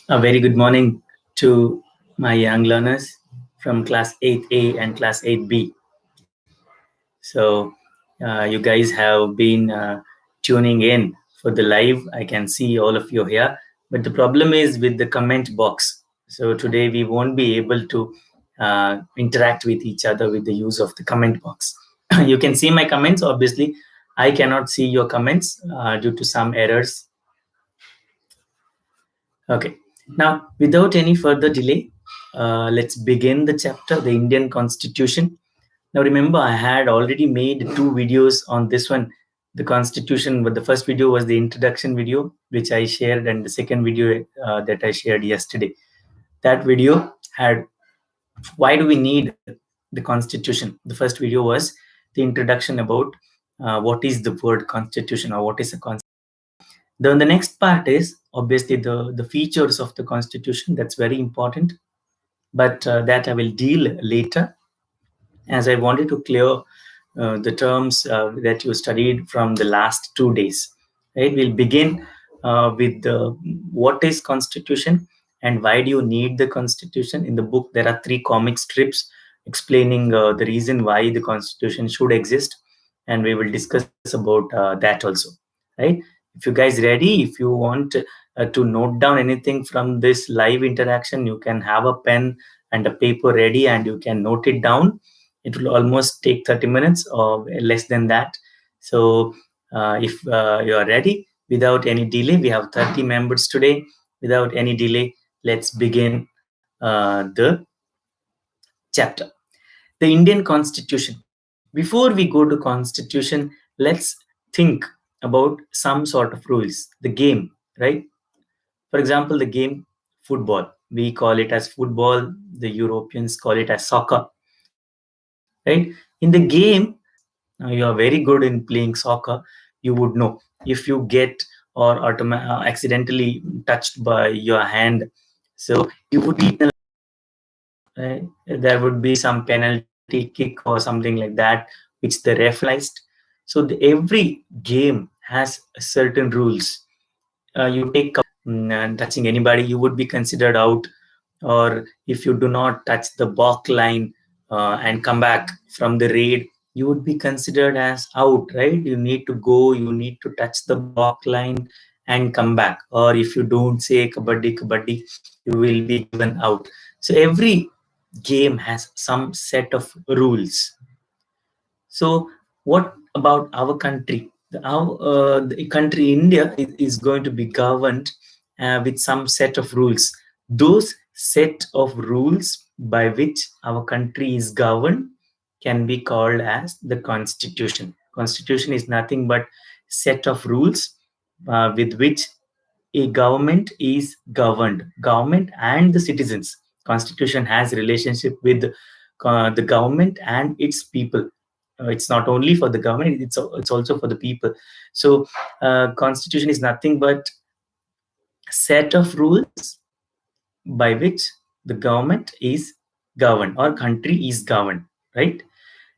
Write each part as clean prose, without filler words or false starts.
A very good morning to my young learners from class 8A and class 8B. So, you guys have been tuning in for the live. I can see all of you here, but the problem is with the comment box. So, today we won't be able to interact with each other with the use of the comment box. You can see my comments. Obviously, I cannot see your comments due to some errors. Okay. Now, without any further delay, let's begin the chapter, the Indian Constitution. Now, remember, I had already made 2 videos on this one, the Constitution. But the first video was the introduction video, which I shared, and the second video that I shared yesterday. That video had why do we need the Constitution? The first video was the introduction about what is the word Constitution or what is a constitution. Then the next part is obviously the features of the Constitution. That's very important, but that I will deal later, as I wanted to clear the terms that you studied from the last 2 days. Right? We'll begin with what is Constitution and why do you need the Constitution. In the book, there are 3 comic strips explaining the reason why the Constitution should exist, and we will discuss about that also. Right? If you guys ready, if you want to note down anything from this live interaction, you can have a pen and a paper ready and you can note it down. It will almost take 30 minutes or less than that. So if you are ready, without any delay, we have 30 members today. Without any delay, let's begin the chapter. The Indian Constitution. Before we go to Constitution, let's think about some sort of rules. The game, right? For example, the game football. We call it as football. The Europeans call it as soccer. Right? In the game, you are very good in playing soccer. You would know if you get or accidentally touched by your hand. So you would be right? There would be some penalty kick or something like that, which the ref realized. So every game has certain rules. You take touching anybody, you would be considered out. Or if you do not touch the balk line and come back from the raid, you would be considered as out, right? You need to go, you need to touch the balk line and come back. Or if you don't say kabaddi, kabaddi, you will be given out. So every game has some set of rules. So what about our country? The country India is going to be governed with some set of rules. Those set of rules by which our country is governed can be called as the Constitution. Constitution is nothing but set of rules with which a government is governed. Government and the citizens. Constitution has relationship with the government and its people. It's not only for the government, it's also for the people. So Constitution is nothing but set of rules by which the government is governed or country is governed, right?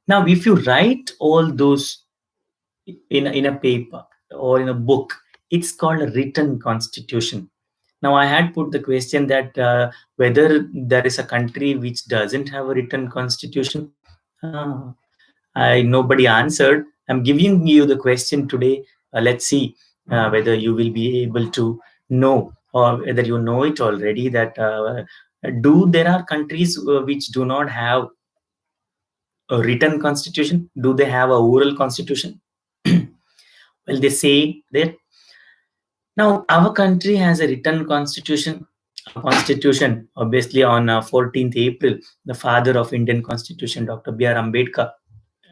Now, if you write all those in a paper or in a book, it's called a written constitution. Now, I had put the question that whether there is a country which doesn't have a written constitution. Nobody answered. I'm giving you the question today. Let's see whether you will be able to know, or whether you know it already, that there are countries which do not have a written constitution? Do they have a oral constitution? Well, they say that now our country has a written constitution. Constitution, obviously, on 14th April, the father of Indian Constitution, Dr. B.R. Ambedkar,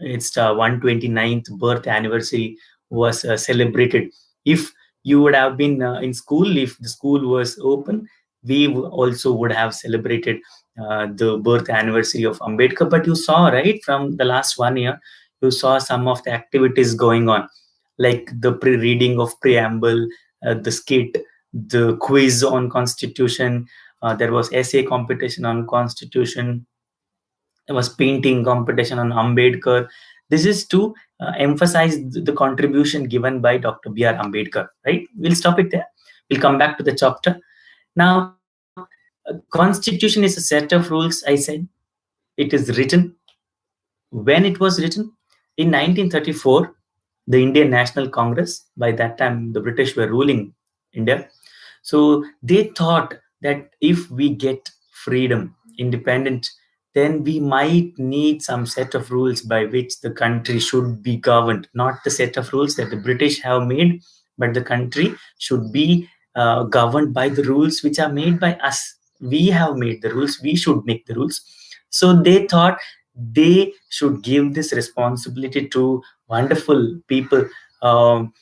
its 129th birth anniversary was celebrated. If you would have been in school, if the school was open, we also would have celebrated the birth anniversary of Ambedkar. But you saw, right, from the last 1 year, you saw some of the activities going on, like the pre-reading of preamble, the skit, the quiz on Constitution. There was essay competition on Constitution. There was painting competition on Ambedkar. This is to emphasize the contribution given by Dr. B.R. Ambedkar, right? We'll stop it there. We'll come back to the chapter. Now, constitution is a set of rules, I said. It is written. When it was written? In 1934, the Indian National Congress, by that time the British were ruling India. So they thought that if we get freedom, independent, then we might need some set of rules by which the country should be governed, not the set of rules that the British have made, but the country should be governed by the rules which are made by us. We have made the rules, we should make the rules. So they thought they should give this responsibility to wonderful people, um,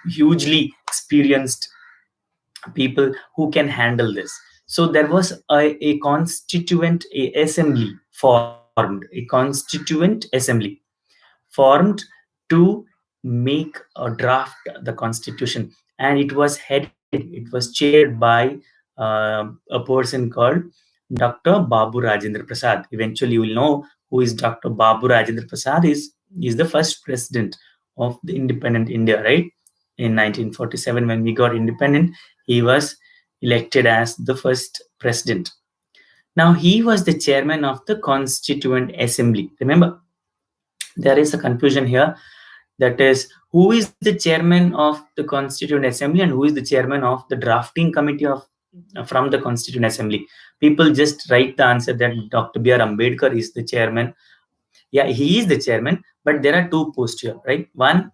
hugely experienced people who can handle this. So there was a constituent assembly formed, a constituent assembly formed to make or draft the constitution, and it was chaired by a person called Dr. Babu Rajendra Prasad. Eventually, you will know who is Dr. Babu Rajendra Prasad. Is the first president of the independent India, right? In 1947, when we got independent, he was elected as the first president. Now, he was the chairman of the Constituent Assembly. Remember, there is a confusion here. That is, who is the chairman of the Constituent Assembly and who is the chairman of the drafting committee of from the Constituent Assembly? People just write the answer that Dr. B.R. Ambedkar is the chairman. Yeah, he is the chairman, but there are two posts here, right? One,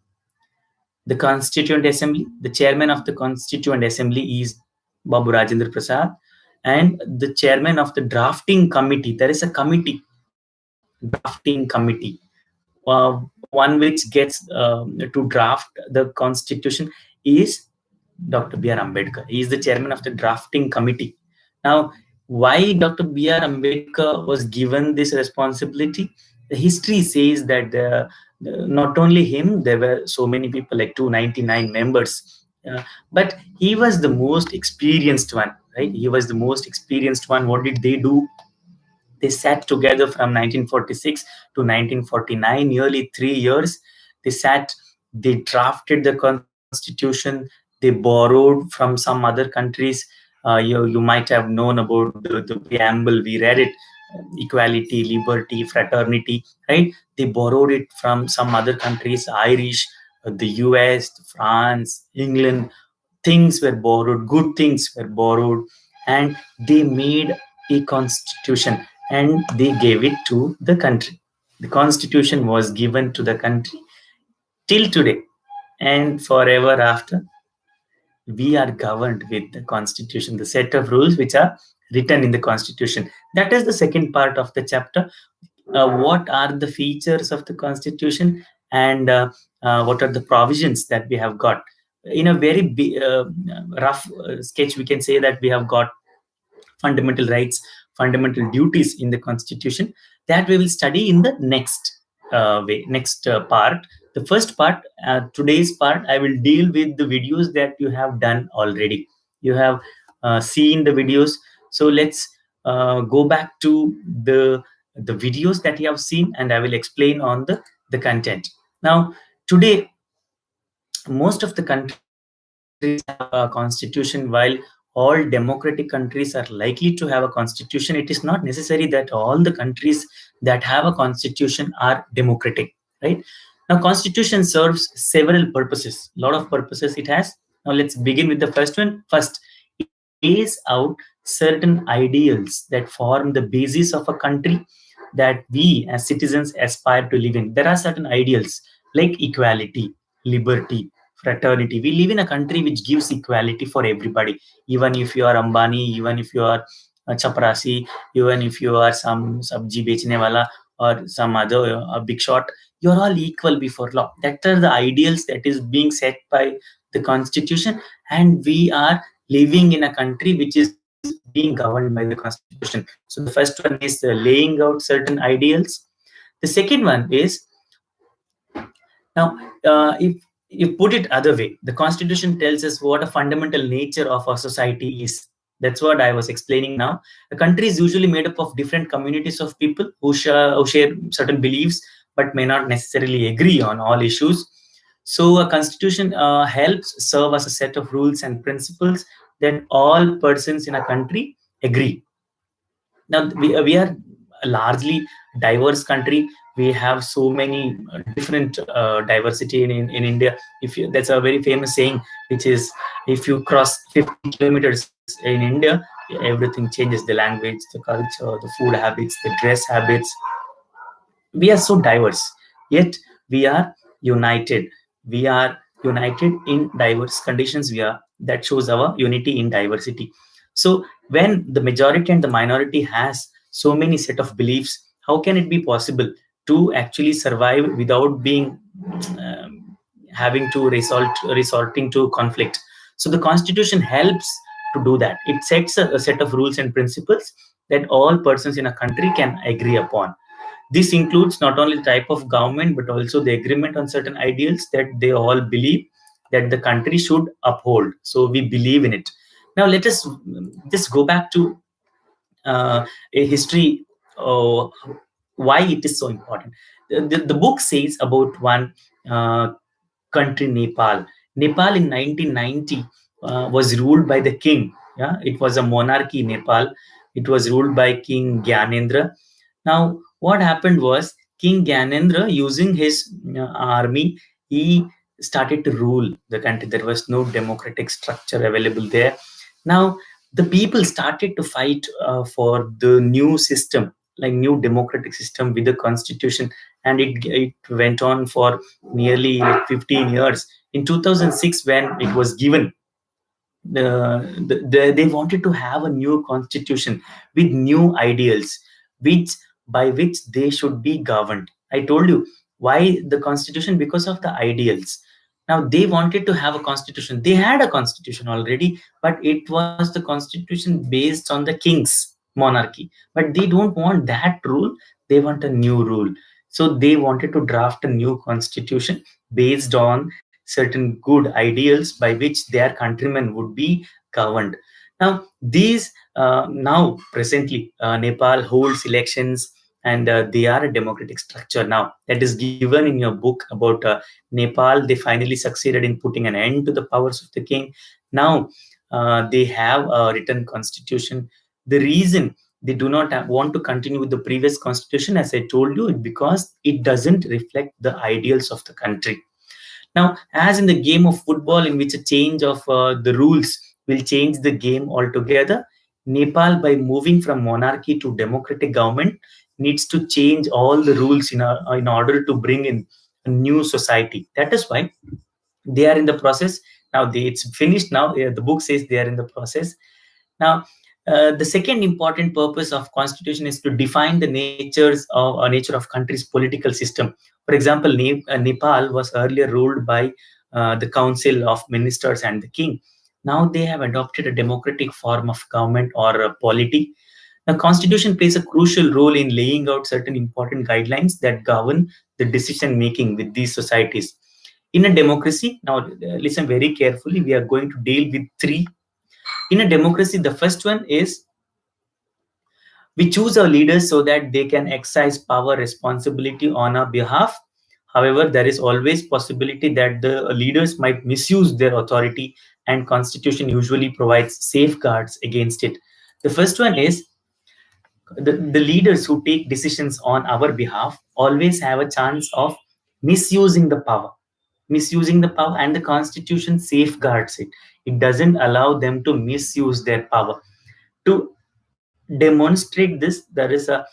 the Constituent Assembly. The chairman of the Constituent Assembly is Babu Rajendra Prasad, and the chairman of the drafting committee. There is a committee, drafting committee, one which gets to draft the constitution is Dr. B.R. Ambedkar. He is the chairman of the drafting committee. Now, why Dr. B.R. Ambedkar was given this responsibility? The history says that not only him, there were so many people, like 299 members, but he was the most experienced one, right? He was the most experienced one. What did they do? They sat together from 1946 to 1949, nearly 3 years. They sat, they drafted the constitution, they borrowed from some other countries. You might have known about the preamble, we read it, equality, liberty, fraternity, right? They borrowed it from some other countries, Irish, the US, France, England. Things were borrowed, good things were borrowed, and they made a constitution and they gave it to the country. The constitution was given to the country till today and forever after. We are governed with the constitution, the set of rules which are written in the constitution. That is the second part of the chapter. What are the features of the constitution, and what are the provisions that we have got? In a very rough sketch, we can say that we have got fundamental rights, fundamental duties in the constitution, that we will study in the next part. The first part, today's part, I will deal with the videos that you have done already. You have seen the videos, so let's go back to the videos that you have seen, and I will explain on the content. Now, today, most of the countries have a constitution. While all democratic countries are likely to have a constitution, it is not necessary that all the countries that have a constitution are democratic, right? Now, constitution serves several purposes, a lot of purposes it has. Now, let's begin with the first one. First, it lays out certain ideals that form the basis of a country that we as citizens aspire to live in. There are certain ideals like equality, liberty, fraternity. We live in a country which gives equality for everybody, even if you are Ambani, even if you are Chaprasi, even if you are some sabji bechne wala or some other big shot, you're all equal before law. That are the ideals that is being set by the constitution, and we are living in a country which is being governed by the constitution. So the first one is laying out certain ideals. The second one is, now if you put it other way, the constitution tells us what a fundamental nature of our society is. That's what I was explaining now. A country is usually made up of different communities of people who share certain beliefs, but may not necessarily agree on all issues. So a constitution helps serve as a set of rules and principles that all persons in a country agree. Now we are a largely diverse country. We have so many different diversity in India. If you, that's a very famous saying, which is, if you cross 50 kilometers in India, everything changes: the language, the culture, the food habits, the dress habits. We are so diverse, yet we are united. We are united in diverse conditions. We are, that shows our unity in diversity. So when the majority and the minority has so many set of beliefs, how can it be possible to actually survive without being having to resorting to conflict? So the constitution helps to do that. It sets a set of rules and principles that all persons in a country can agree upon. This includes not only the type of government, but also the agreement on certain ideals that they all believe that the country should uphold. So we believe in it. Now let us just go back to a history, why it is so important. The book says about one country, Nepal. Nepal in 1990 was ruled by the king. Yeah, it was a monarchy. Nepal. It was ruled by King Gyanendra. Now, what happened was, King Gyanendra, using his army, he started to rule the country. There was no democratic structure available there. Now, the people started to fight for the new system, like new democratic system with the constitution, and it went on for nearly like 15 years. In 2006, when it was given, they wanted to have a new constitution with new ideals, which by which they should be governed. I told you why the constitution, because of the ideals. Now they wanted to have a constitution. They had a constitution already, but it was the constitution based on the king's monarchy. But they don't want that rule. They want a new rule. So they wanted to draft a new constitution based on certain good ideals by which their countrymen would be governed. Now, these now presently Nepal holds elections, and they are a democratic structure now. That is given in your book about Nepal. They finally succeeded in putting an end to the powers of the king. Now they have a written constitution. The reason they do not want to continue with the previous constitution, as I told you, is because it doesn't reflect the ideals of the country. Now, as in the game of football, in which a change of the rules will change the game altogether, Nepal, by moving from monarchy to democratic government, needs to change all the rules in order to bring in a new society. That is why they are in the process. Now, it's finished now. The book says they are in the process. Now, the second important purpose of constitution is to define the nature of country's political system. For example, Nepal was earlier ruled by the council of ministers and the king. Now they have adopted a democratic form of government or a polity. The constitution plays a crucial role in laying out certain important guidelines that govern the decision making with these societies. In a democracy, now listen very carefully, we are going to deal with three. In a democracy, the first one is, we choose our leaders so that they can exercise power responsibility on our behalf. However, there is always possibility that the leaders might misuse their authority, and constitution usually provides safeguards against it. The first one is, the leaders who take decisions on our behalf always have a chance of misusing the power. Misusing the power, and the constitution safeguards it. It doesn't allow them to misuse their power. To demonstrate this, there is a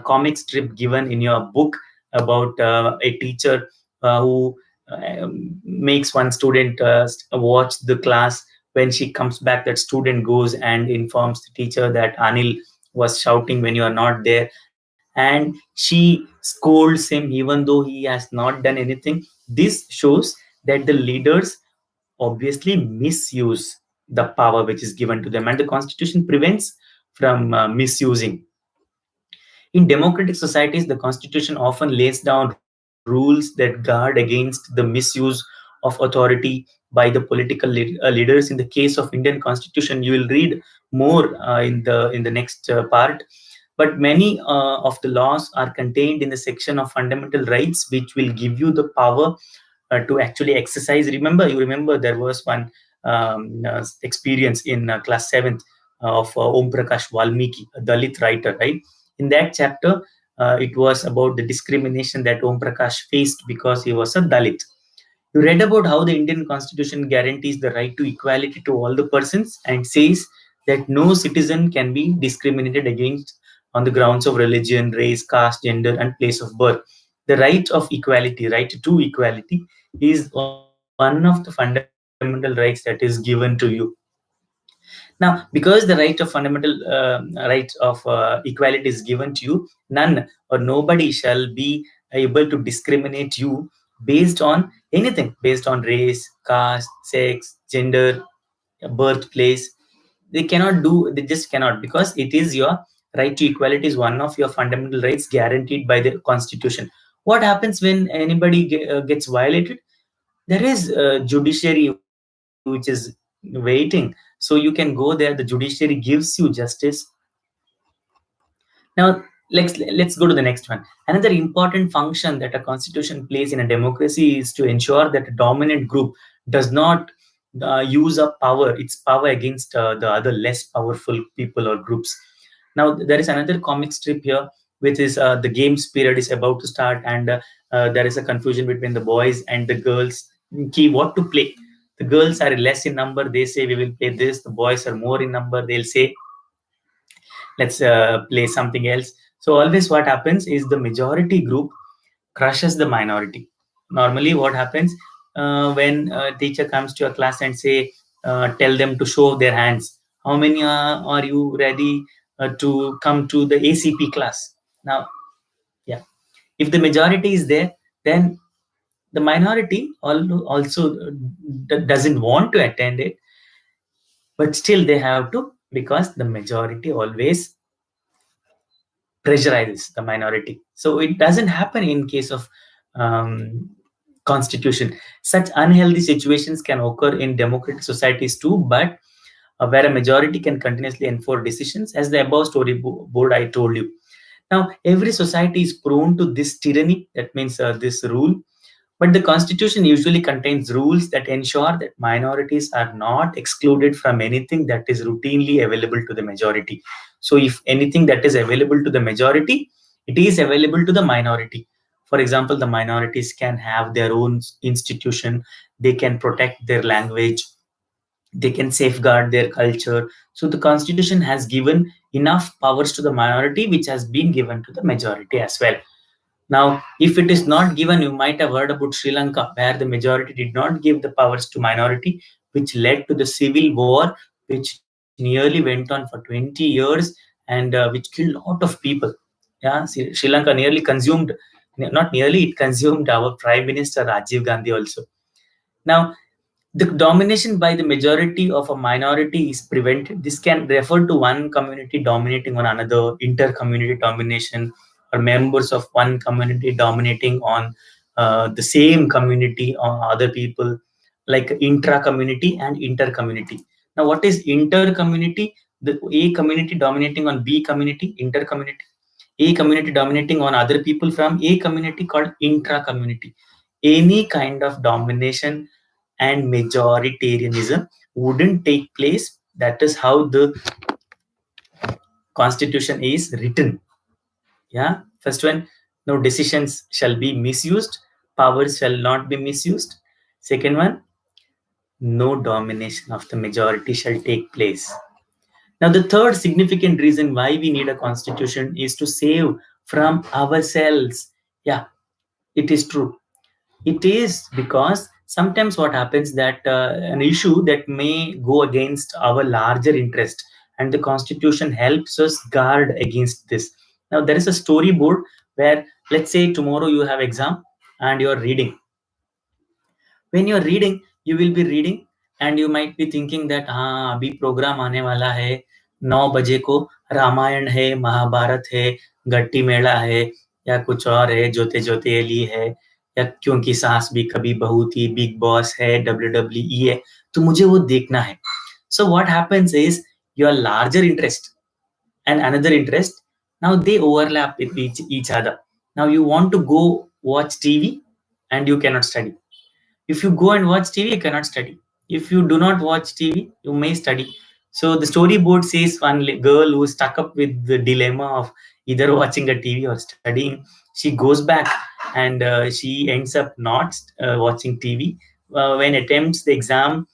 comic strip given in your book about a teacher who makes one student watch the class. When she comes back, that student goes and informs the teacher that Anil was shouting when you are not there, and she scolds him even though he has not done anything. This shows that the leaders obviously misuse the power which is given to them, and the constitution prevents from misusing. In democratic societies, the constitution often lays down rules that guard against the misuse of authority by the political leaders. In the case of Indian constitution, you will read more in the next part. but many of the laws are contained in the section of fundamental rights, which will give you the power to actually exercise. You remember there was one experience in class 7th of Om Prakash Valmiki, a Dalit writer, right? In that chapter, it was about the discrimination that Om Prakash faced because he was a Dalit. You read about how the Indian Constitution guarantees the right to equality to all the persons and says that no citizen can be discriminated against on the grounds of religion, race, caste, gender, and place of birth. The right to equality, is one of the fundamental rights that is given to you. Now, because the right of fundamental right of equality is given to you, none or nobody shall be able to discriminate you based on anything, based on race, caste, sex, gender, birthplace. They just cannot, because it is your right to equality is one of your fundamental rights guaranteed by the Constitution. What happens when anybody gets violated? There is a judiciary which is waiting, so you can go there. The judiciary gives you justice. Now let's go to the next one. Another important function that a constitution plays in a democracy is to ensure that a dominant group does not use up its power against the other less powerful people or groups. Now there is another comic strip here, which is the games period is about to start, and there is a confusion between the boys and the girls. Key what to play. The girls are less in number, they say we will play this. The boys are more in number, they'll say let's play something else. So always what happens is the majority group crushes the minority. Normally what happens when a teacher comes to a class and say tell them to show their hands, how many are you ready to come to the ACP class? Now, yeah, if the majority is there, then the minority also doesn't want to attend it, but still they have to, because the majority always pressurizes the minority. So it doesn't happen in case of constitution. Such unhealthy situations can occur in democratic societies too, but where a majority can continuously enforce decisions, as the above storyboard I told you. Now, every society is prone to this tyranny, that means this rule, but the constitution usually contains rules that ensure that minorities are not excluded from anything that is routinely available to the majority. So if anything that is available to the majority, it is available to the minority. For example, the minorities can have their own institution, they can protect their language, they can safeguard their culture. So the constitution has given enough powers to the minority, which has been given to the majority as well. Now, if it is not given, you might have heard about Sri Lanka, where the majority did not give the powers to minority, which led to the civil war, which nearly went on for 20 years and which killed a lot of people. Yeah, Sri Lanka nearly consumed, not nearly, it consumed our Prime Minister Rajiv Gandhi also. Now, the domination by the majority of a minority is prevented. This can refer to one community dominating on another, inter-community domination, or members of one community dominating on the same community or other people, like intra-community and inter-community. Now, what is inter-community? The A community dominating on B community, inter-community. A community dominating on other people from A community, called intra-community. Any kind of domination and majoritarianism wouldn't take place. That is how the constitution is written. Yeah, first one, no decisions shall be misused, powers shall not be misused. Second one, no domination of the majority shall take place. Now, the third significant reason why we need a constitution is to save from ourselves. Yeah, it is true. It is because sometimes what happens that an issue that may go against our larger interest, and the constitution helps us guard against this. Now there is a storyboard where, let's say tomorrow you have exam and you're reading. When you're reading, you will be reading and you might be thinking that हाँ अभी programme आने वाला है 9 बजे को, रामायण है, महाभारत है, गट्टी मेला है, या कुछ और है, जोते जोते एली है, या क्योंकि सास भी कभी बहू थी, बिग बॉस है, WWE है, तो मुझे वो देखना है. So what happens is your larger interest and another interest Now they overlap with each other. Now you want to go watch TV and you cannot study. If you go and watch TV, you cannot study. If you do not watch TV, you may study. So the storyboard says one girl who is stuck up with the dilemma of either watching a TV or studying. She goes back and she ends up not watching TV. When attempts the exam,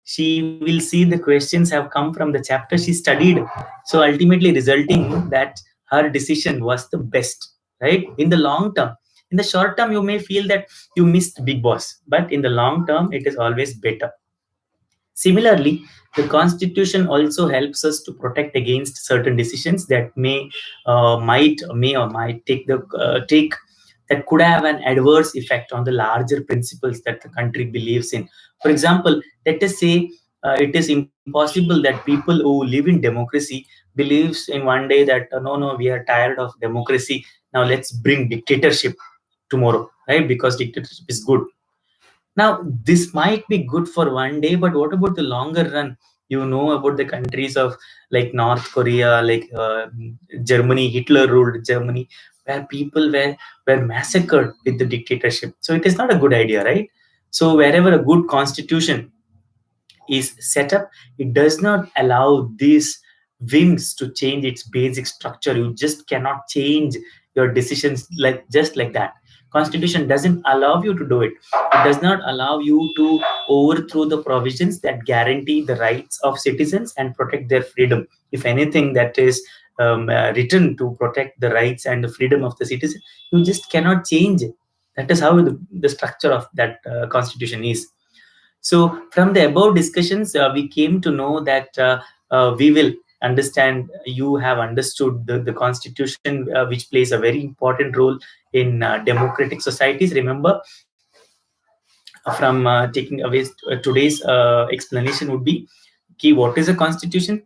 she will see the questions have come from the chapter she studied. So ultimately resulting that her decision was the best, right? In the long term. In the short term, you may feel that you missed Big Boss, but in the long term, it is always better. Similarly, the Constitution also helps us to protect against certain decisions that may or might take that could have an adverse effect on the larger principles that the country believes in. For example, let us say it is impossible that people who live in democracy believes in one day that no, we are tired of democracy. Now let's bring dictatorship tomorrow, right? Because dictatorship is good. Now, this might be good for one day, but what about the longer run? You know about the countries of like North Korea, like Germany, Hitler ruled Germany, where people were massacred with the dictatorship. So it is not a good idea, right? So wherever a good constitution is set up, it does not allow these whims to change its basic structure. You just cannot change your decisions like just like that. Constitution doesn't allow you to do it. It does not allow you to overthrow the provisions that guarantee the rights of citizens and protect their freedom. If anything that is written to protect the rights and the freedom of the citizen, you just cannot change it. That is how the structure of that constitution is. So, from the above discussions, we came to know that we will understand, you have understood the constitution, which plays a very important role in democratic societies. Remember, from taking away today's explanation would be key: what is a constitution?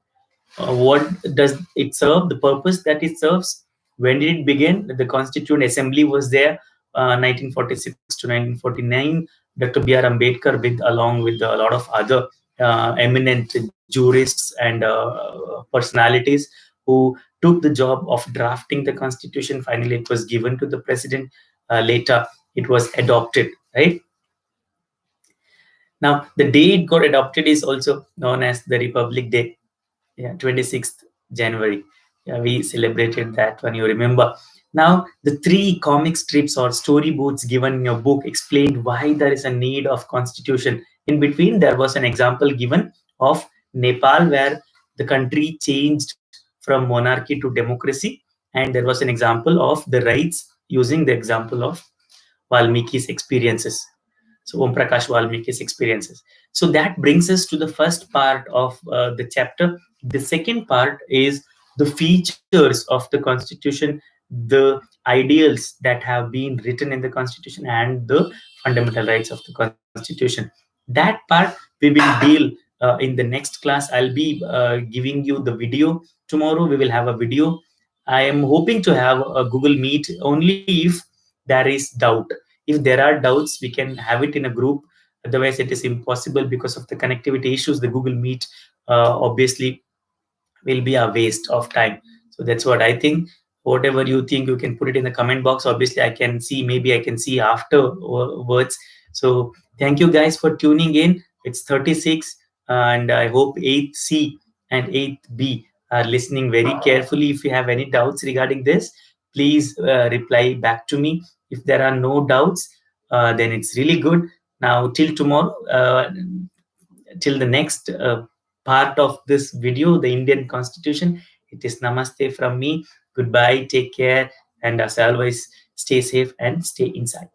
What does it serve? The purpose that it serves? When did it begin? The Constituent Assembly was there, 1946 to 1949. Dr. B.R. Ambedkar, along with a lot of other eminent jurists and personalities who took the job of drafting the Constitution. Finally, it was given to the president. Later, it was adopted, right? Now, the day it got adopted is also known as the Republic Day. Yeah, 26th January. Yeah, we celebrated that one, you remember. Now, the 3 comic strips or storyboards given in your book explained why there is a need of constitution. In between, there was an example given of Nepal, where the country changed from monarchy to democracy, and there was an example of the rights using the example of Valmiki's experiences. So Om Prakash Valmiki's experiences. So that brings us to the first part of the chapter. The second part is the features of the Constitution, the ideals that have been written in the Constitution, and the fundamental rights of the Constitution. That part we will deal in the next class. I'll be giving you the video tomorrow. We will have a video. I am hoping to have a Google Meet only if there is doubt. If there are doubts, we can have it in a group. Otherwise, it is impossible because of the connectivity issues. The Google Meet obviously will be a waste of time. So that's what I think. Whatever you think, you can put it in the comment box. Obviously, I can see, maybe I can see afterwards. So thank you guys for tuning in. It's 36, and I hope 8th C and 8th B are listening very carefully. If you have any doubts regarding this, please reply back to me. If there are no doubts, then it's really good. Now, till tomorrow, till the next part of this video, the Indian Constitution, it is namaste from me. Goodbye, take care, and as always, stay safe and stay inside.